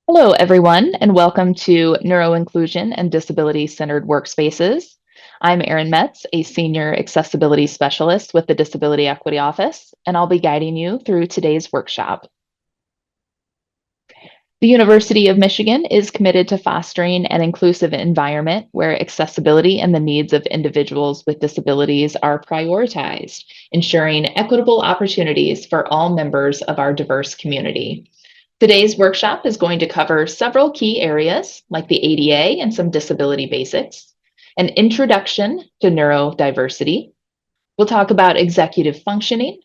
Hello, everyone, and welcome to Neuro-Inclusion and Disability-Centered Workspaces. I'm Erin Metz, a Senior Accessibility Specialist with the Disability Equity Office, and I'll be guiding you through today's workshop. The University of Michigan is committed to fostering an inclusive environment where accessibility and the needs of individuals with disabilities are prioritized, ensuring equitable opportunities for all members of our diverse community. Today's workshop is going to cover several key areas like the ADA and some disability basics, an introduction to neurodiversity. We'll talk about executive functioning,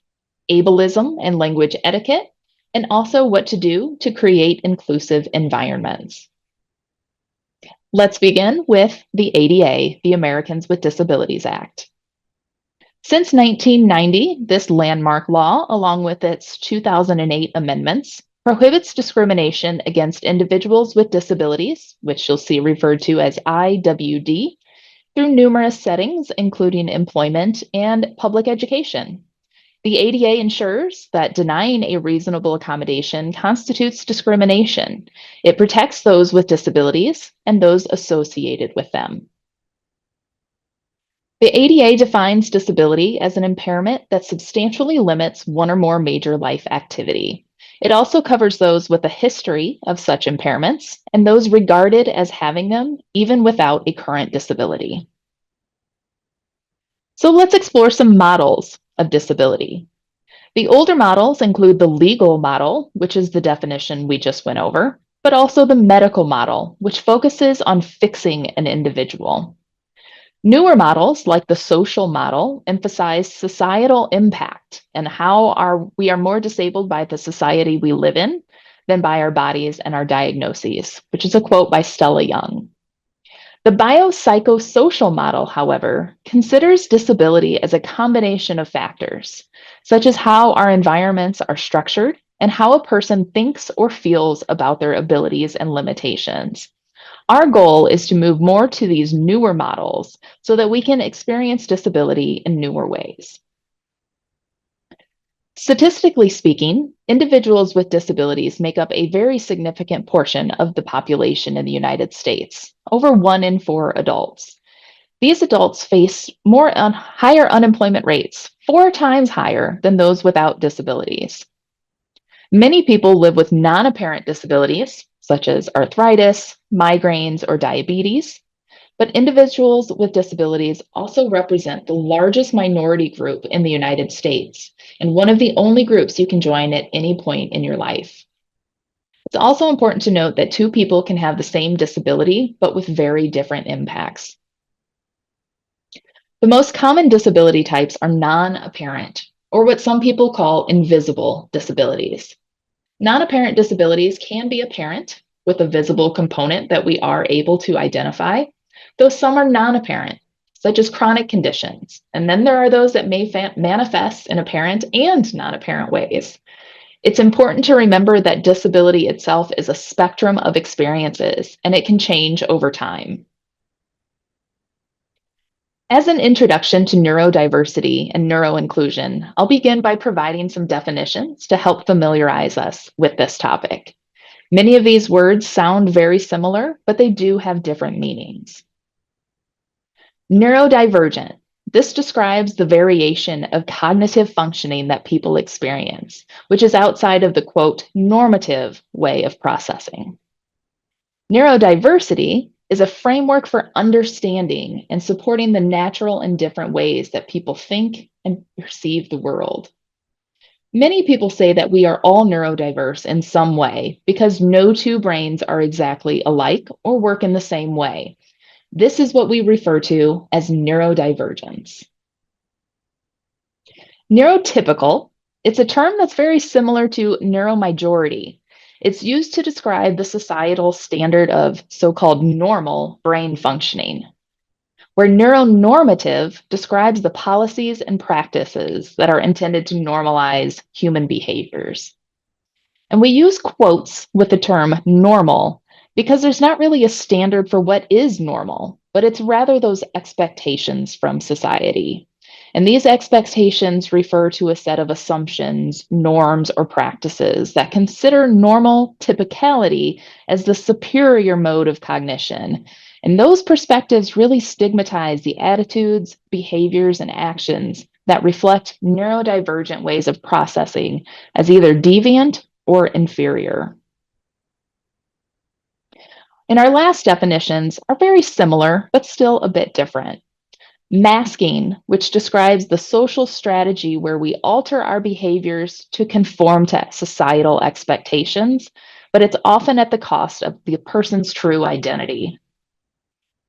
ableism and language etiquette, and also what to do to create inclusive environments. Let's begin with the ADA, the Americans with Disabilities Act. Since 1990, this landmark law, along with its 2008 amendments, prohibits discrimination against individuals with disabilities, which you'll see referred to as IWD, through numerous settings, including employment and public education. The ADA ensures that denying a reasonable accommodation constitutes discrimination. It protects those with disabilities and those associated with them. The ADA defines disability as an impairment that substantially limits one or more major life activity. It also covers those with a history of such impairments and those regarded as having them even without a current disability. So let's explore some models of disability. The older models include the legal model, which is the definition we just went over, but also the medical model, which focuses on fixing an individual. Newer models, like the social model, emphasize societal impact and how we are more disabled by the society we live in than by our bodies and our diagnoses, which is a quote by Stella Young. The biopsychosocial model, however, considers disability as a combination of factors, such as how our environments are structured and how a person thinks or feels about their abilities and limitations. Our goal is to move more to these newer models so that we can experience disability in newer ways. Statistically speaking, individuals with disabilities make up a very significant portion of the population in the United States, over 1 in 4 adults. These adults face higher unemployment rates, 4 times higher than those without disabilities. Many people live with non-apparent disabilities, such as arthritis, migraines, or diabetes, but individuals with disabilities also represent the largest minority group in the United States, and one of the only groups you can join at any point in your life. It's also important to note that 2 people can have the same disability, but with very different impacts. The most common disability types are non-apparent, or what some people call invisible disabilities. Non-apparent disabilities can be apparent with a visible component that we are able to identify, though some are non-apparent, such as chronic conditions. And then there are those that may manifest in apparent and non-apparent ways. It's important to remember that disability itself is a spectrum of experiences, and it can change over time. As an introduction to neurodiversity and neuro-inclusion, I'll begin by providing some definitions to help familiarize us with this topic. Many of these words sound very similar, but they do have different meanings. Neurodivergent. This describes the variation of cognitive functioning that people experience, which is outside of the quote, normative way of processing. Neurodiversity is a framework for understanding and supporting the natural and different ways that people think and perceive the world. Many people say that we are all neurodiverse in some way because no 2 brains are exactly alike or work in the same way. This is what we refer to as neurodivergence. Neurotypical, it's a term that's very similar to neuromajority. It's used to describe the societal standard of so-called normal brain functioning, where neuronormative describes the policies and practices that are intended to normalize human behaviors. And we use quotes with the term normal because there's not really a standard for what is normal, but it's rather those expectations from society. And these expectations refer to a set of assumptions, norms, or practices that consider normal typicality as the superior mode of cognition. And those perspectives really stigmatize the attitudes, behaviors, and actions that reflect neurodivergent ways of processing as either deviant or inferior. And our last definitions are very similar, but still a bit different. Masking, which describes the social strategy where we alter our behaviors to conform to societal expectations, but it's often at the cost of the person's true identity.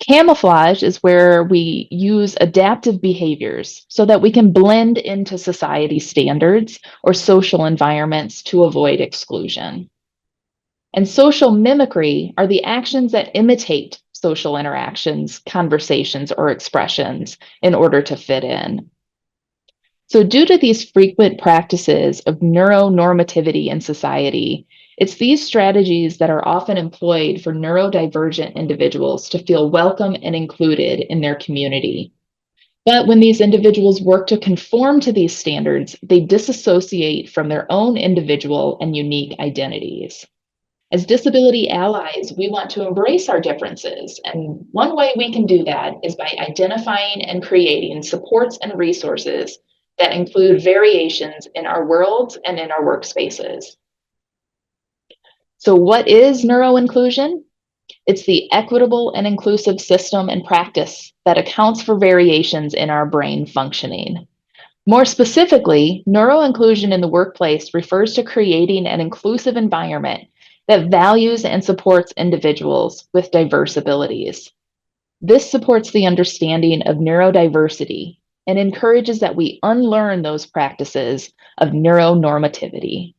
Camouflage is where we use adaptive behaviors so that we can blend into society standards or social environments to avoid exclusion. And social mimicry are the actions that imitate social interactions, conversations, or expressions in order to fit in. So, due to these frequent practices of neuronormativity in society, it's these strategies that are often employed for neurodivergent individuals to feel welcome and included in their community. But when these individuals work to conform to these standards, they disassociate from their own individual and unique identities. As disability allies, we want to embrace our differences. And one way we can do that is by identifying and creating supports and resources that include variations in our worlds and in our workspaces. So, what is neuro-inclusion? It's the equitable and inclusive system and practice that accounts for variations in our brain functioning. More specifically, neuro-inclusion in the workplace refers to creating an inclusive environment that values and supports individuals with diverse abilities. This supports the understanding of neurodiversity and encourages that we unlearn those practices of neuronormativity.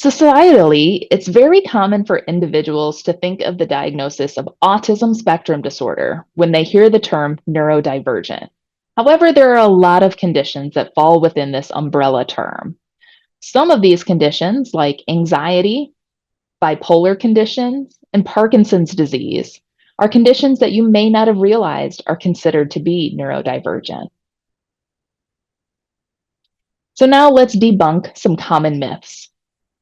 Societally, it's very common for individuals to think of the diagnosis of autism spectrum disorder when they hear the term neurodivergent. However, there are a lot of conditions that fall within this umbrella term. Some of these conditions, like anxiety, bipolar conditions, and Parkinson's disease, are conditions that you may not have realized are considered to be neurodivergent. So now let's debunk some common myths.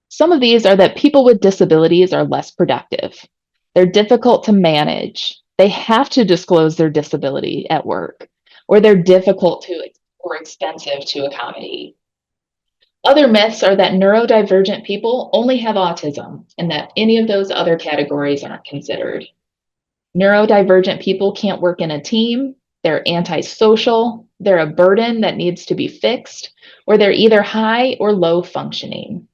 Some of these are that people with disabilities are less productive. They're difficult to manage. They have to disclose their disability at work, or they're difficult to or expensive to accommodate. Other myths are that neurodivergent people only have autism and that any of those other categories aren't considered. Neurodivergent people can't work in a team, they're antisocial, they're a burden that needs to be fixed, or they're either high or low functioning.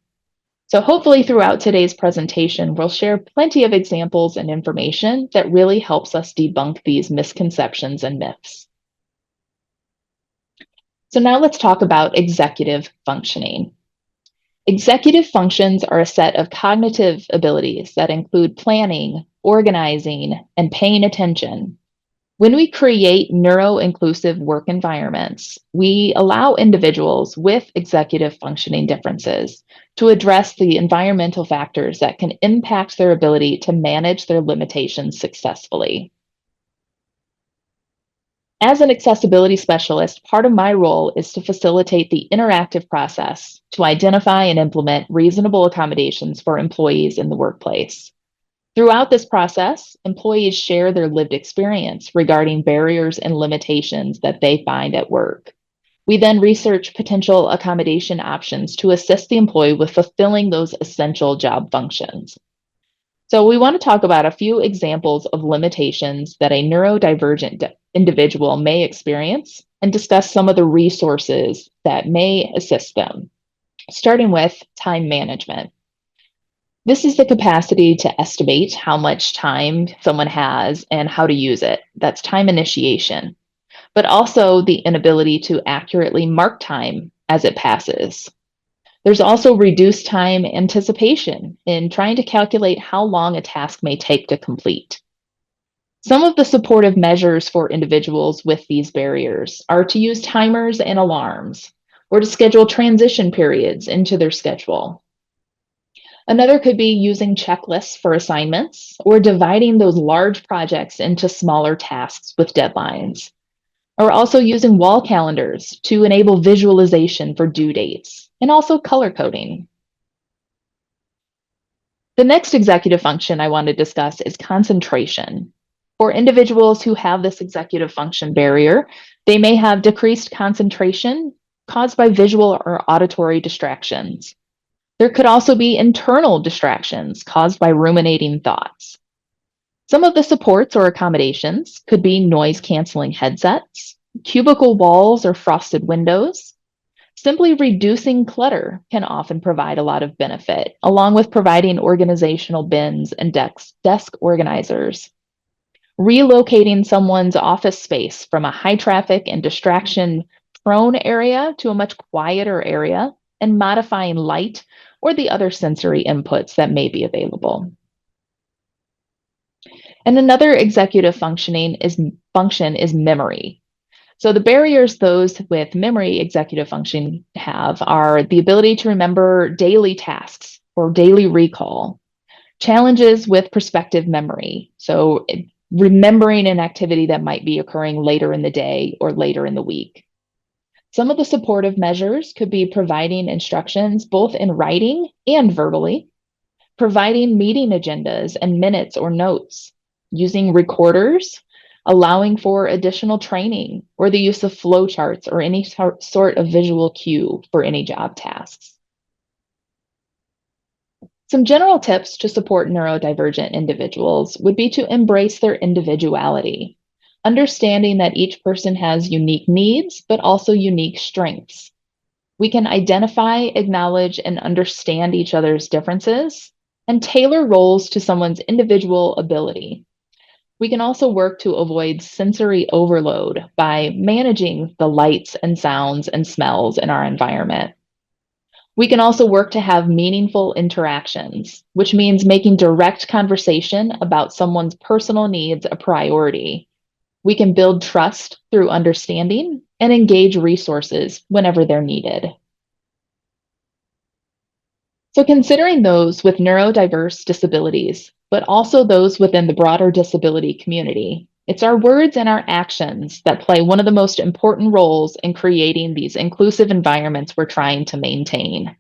So hopefully throughout today's presentation, we'll share plenty of examples and information that really helps us debunk these misconceptions and myths. So now let's talk about executive functioning. Executive functions are a set of cognitive abilities that include planning, organizing, and paying attention. When we create neuro-inclusive work environments, we allow individuals with executive functioning differences to address the environmental factors that can impact their ability to manage their limitations successfully. As an accessibility specialist, part of my role is to facilitate the interactive process to identify and implement reasonable accommodations for employees in the workplace. Throughout this process, employees share their lived experience regarding barriers and limitations that they find at work. We then research potential accommodation options to assist the employee with fulfilling those essential job functions. So we want to talk about a few examples of limitations that a neurodivergent individual may experience and discuss some of the resources that may assist them, starting with time management. This is the capacity to estimate how much time someone has and how to use it. That's time initiation, but also the inability to accurately mark time as it passes. There's also reduced time anticipation in trying to calculate how long a task may take to complete. Some of the supportive measures for individuals with these barriers are to use timers and alarms, or to schedule transition periods into their schedule. Another could be using checklists for assignments or dividing those large projects into smaller tasks with deadlines, or also using wall calendars to enable visualization for due dates, and also color coding. The next executive function I want to discuss is concentration. For individuals who have this executive function barrier, they may have decreased concentration caused by visual or auditory distractions. There could also be internal distractions caused by ruminating thoughts. Some of the supports or accommodations could be noise canceling headsets, cubicle walls or frosted windows. Simply reducing clutter can often provide a lot of benefit, along with providing organizational bins and desk organizers. Relocating someone's office space from a high traffic and distraction prone area to a much quieter area, and modifying light or the other sensory inputs that may be available. And another executive function is memory. So the barriers those with memory executive function have are the ability to remember daily tasks or daily recall, challenges with prospective memory. So remembering an activity that might be occurring later in the day or later in the week. Some of the supportive measures could be providing instructions both in writing and verbally, providing meeting agendas and minutes or notes, using recorders, allowing for additional training or the use of flowcharts or any sort of visual cue for any job tasks. Some general tips to support neurodivergent individuals would be to embrace their individuality, understanding that each person has unique needs, but also unique strengths. We can identify, acknowledge, and understand each other's differences and tailor roles to someone's individual ability. We can also work to avoid sensory overload by managing the lights and sounds and smells in our environment. We can also work to have meaningful interactions, which means making direct conversation about someone's personal needs a priority. We can build trust through understanding and engage resources whenever they're needed. So considering those with neurodiverse disabilities, but also those within the broader disability community, it's our words and our actions that play one of the most important roles in creating these inclusive environments we're trying to maintain.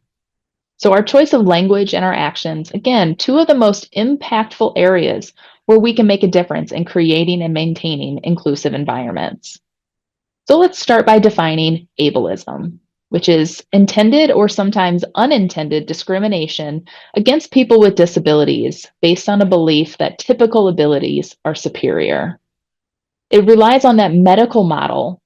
So our choice of language and our actions, again, two of the most impactful areas where we can make a difference in creating and maintaining inclusive environments. So let's start by defining ableism, which is intended or sometimes unintended discrimination against people with disabilities based on a belief that typical abilities are superior. It relies on that medical model,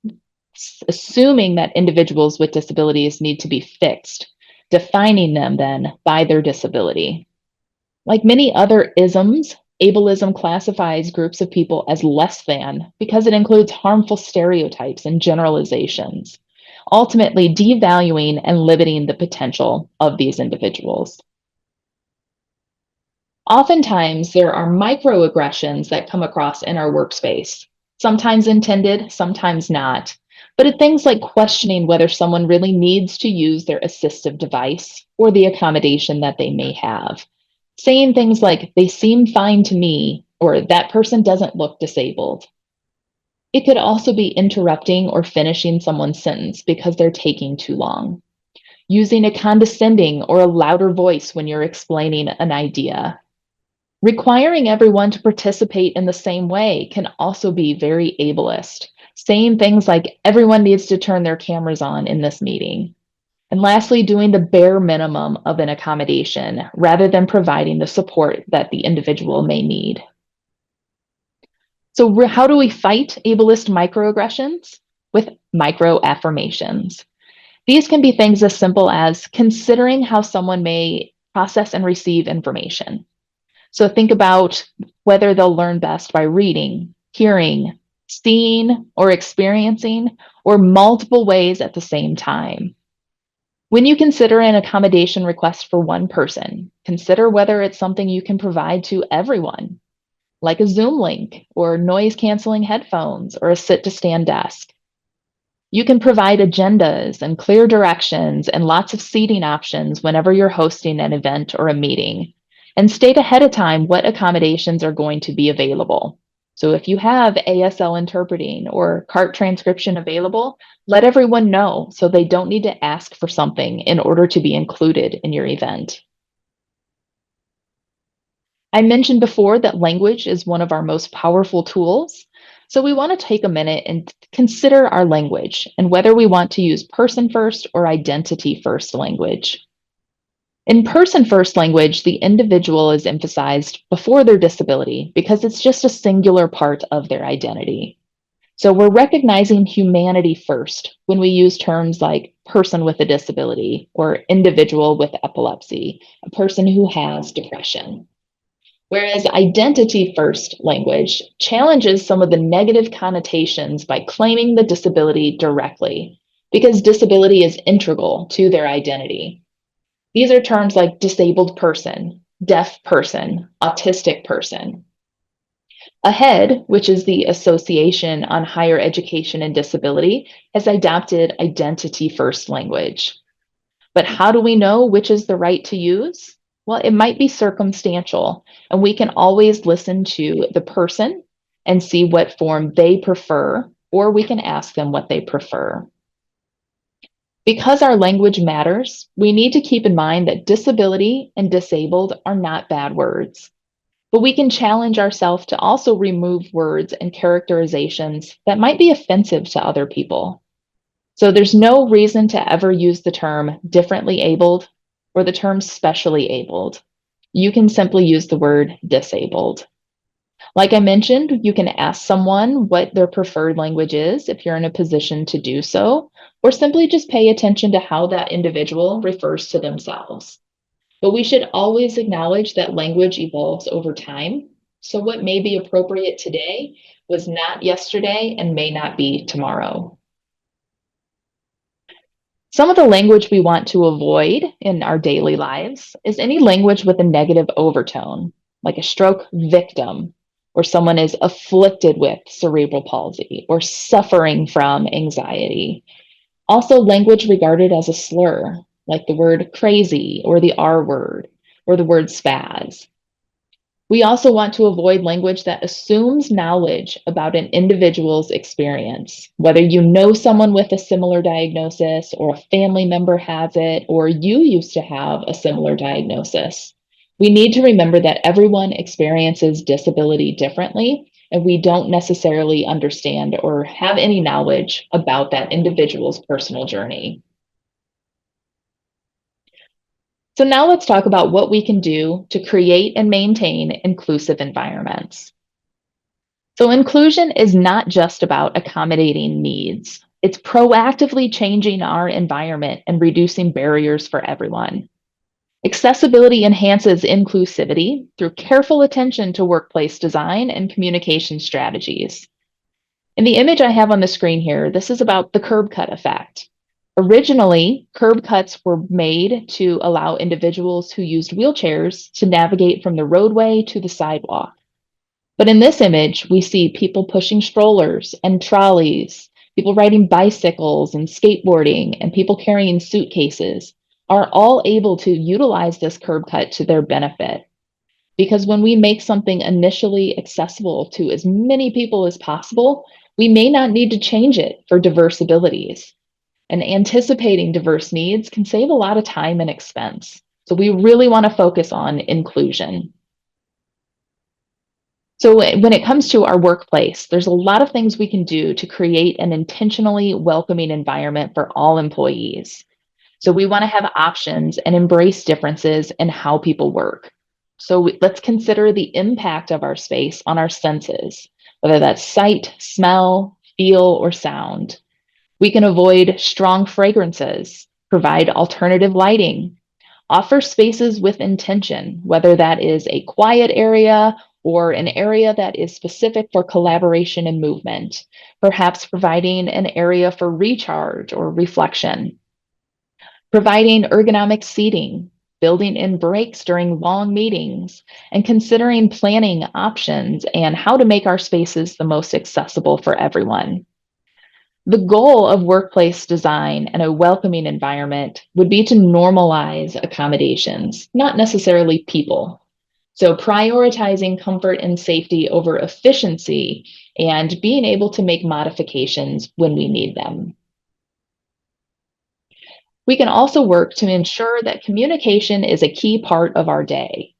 assuming that individuals with disabilities need to be fixed, defining them then by their disability. Like many other isms, ableism classifies groups of people as less than because it includes harmful stereotypes and generalizations, ultimately devaluing and limiting the potential of these individuals. Oftentimes, there are microaggressions that come across in our workspace, sometimes intended, sometimes not. But it's things like questioning whether someone really needs to use their assistive device or the accommodation that they may have. Saying things like, they seem fine to me, or that person doesn't look disabled. It could also be interrupting or finishing someone's sentence because they're taking too long. Using a condescending or a louder voice when you're explaining an idea. Requiring everyone to participate in the same way can also be very ableist. Saying things like, everyone needs to turn their cameras on in this meeting. And lastly, doing the bare minimum of an accommodation rather than providing the support that the individual may need. So how do we fight ableist microaggressions? With microaffirmations. These can be things as simple as considering how someone may process and receive information. So think about whether they'll learn best by reading, hearing, seeing, or experiencing, or multiple ways at the same time. When you consider an accommodation request for one person, consider whether it's something you can provide to everyone, like a Zoom link or noise canceling headphones or a sit to stand desk. You can provide agendas and clear directions and lots of seating options whenever you're hosting an event or a meeting. And state ahead of time what accommodations are going to be available. So if you have ASL interpreting or CART transcription available, let everyone know so they don't need to ask for something in order to be included in your event. I mentioned before that language is one of our most powerful tools. So we want to take a minute and consider our language and whether we want to use person first or identity first language. In person first language, the individual is emphasized before their disability because it's just a singular part of their identity. So we're recognizing humanity first when we use terms like person with a disability or individual with epilepsy, a person who has depression. Whereas identity first language challenges some of the negative connotations by claiming the disability directly, because disability is integral to their identity. These are terms like disabled person, deaf person, autistic person. AHEAD, which is the Association on Higher Education and Disability, has adopted identity first language. But how do we know which is the right to use? Well, it might be circumstantial, and we can always listen to the person and see what form they prefer, or we can ask them what they prefer. Because our language matters, we need to keep in mind that disability and disabled are not bad words. But we can challenge ourselves to also remove words and characterizations that might be offensive to other people. So there's no reason to ever use the term differently abled or the term specially abled. You can simply use the word disabled. Like I mentioned, you can ask someone what their preferred language is if you're in a position to do so, or simply just pay attention to how that individual refers to themselves. But we should always acknowledge that language evolves over time. So what may be appropriate today was not yesterday and may not be tomorrow. Some of the language we want to avoid in our daily lives is any language with a negative overtone, like a stroke victim, or someone is afflicted with cerebral palsy or suffering from anxiety. Also, language regarded as a slur, like the word crazy or the R word or the word spaz. We also want to avoid language that assumes knowledge about an individual's experience, whether you know someone with a similar diagnosis or a family member has it, or you used to have a similar diagnosis. We need to remember that everyone experiences disability differently, and we don't necessarily understand or have any knowledge about that individual's personal journey. So now let's talk about what we can do to create and maintain inclusive environments. So inclusion is not just about accommodating needs. It's proactively changing our environment and reducing barriers for everyone. Accessibility enhances inclusivity through careful attention to workplace design and communication strategies. In the image I have on the screen here, this is about the curb cut effect. Originally, curb cuts were made to allow individuals who used wheelchairs to navigate from the roadway to the sidewalk. But in this image, we see people pushing strollers and trolleys, people riding bicycles and skateboarding, and people carrying suitcases are all able to utilize this curb cut to their benefit. Because when we make something initially accessible to as many people as possible, we may not need to change it for diverse abilities. And anticipating diverse needs can save a lot of time and expense. So we really want to focus on inclusion. So when it comes to our workplace, there's a lot of things we can do to create an intentionally welcoming environment for all employees. So we want to have options and embrace differences in how people work. So let's consider the impact of our space on our senses, whether that's sight, smell, feel, or sound. We can avoid strong fragrances, provide alternative lighting, offer spaces with intention, whether that is a quiet area or an area that is specific for collaboration and movement, perhaps providing an area for recharge or reflection, providing ergonomic seating, building in breaks during long meetings, and considering planning options and how to make our spaces the most accessible for everyone. The goal of workplace design and a welcoming environment would be to normalize accommodations, not necessarily people. So, prioritizing comfort and safety over efficiency and being able to make modifications when we need them. We can also work to ensure that communication is a key part of our day.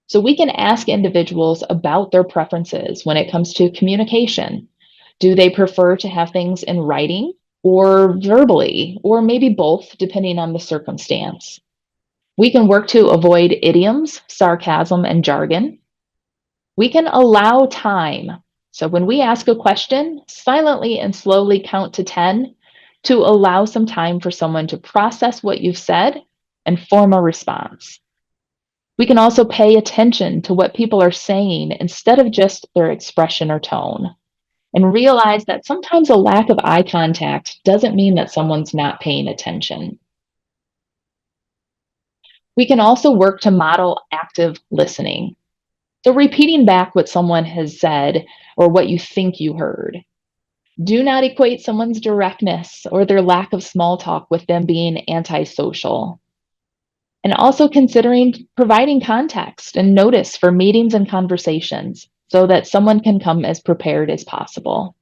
So, we can ask individuals about their preferences when it comes to communication. Do they prefer to have things in writing or verbally, or maybe both, depending on the circumstance? We can work to avoid idioms, sarcasm, and jargon. We can allow time. So when we ask a question, silently and slowly count to 10 to allow some time for someone to process what you've said and form a response. We can also pay attention to what people are saying instead of just their expression or tone, and realize that sometimes a lack of eye contact doesn't mean that someone's not paying attention. We can also work to model active listening. So, repeating back what someone has said or what you think you heard. Do not equate someone's directness or their lack of small talk with them being antisocial. And also considering providing context and notice for meetings and conversations so that someone can come as prepared as possible.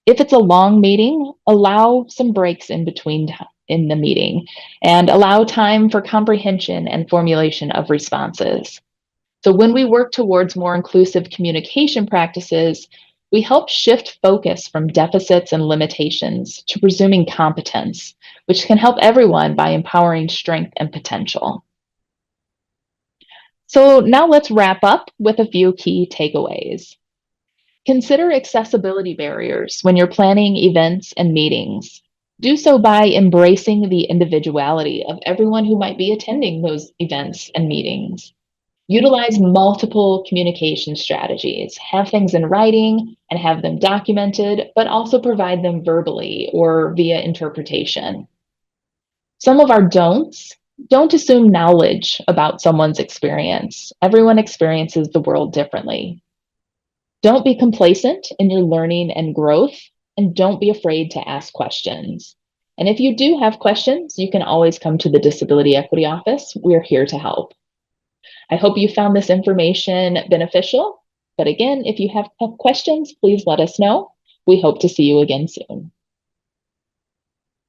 If it's a long meeting, allow some breaks in between in the meeting and allow time for comprehension and formulation of responses. So when we work towards more inclusive communication practices, we help shift focus from deficits and limitations to presuming competence, which can help everyone by empowering strength and potential. So now let's wrap up with a few key takeaways. Consider accessibility barriers when you're planning events and meetings. Do so by embracing the individuality of everyone who might be attending those events and meetings. Utilize multiple communication strategies. Have things in writing and have them documented, but also provide them verbally or via interpretation. Some of our don't assume knowledge about someone's experience. Everyone experiences the world differently. Don't be complacent in your learning and growth, and don't be afraid to ask questions. And if you do have questions, you can always come to the Disability Equity Office. We're here to help. I hope you found this information beneficial. But again, if you have questions, please let us know. We hope to see you again soon.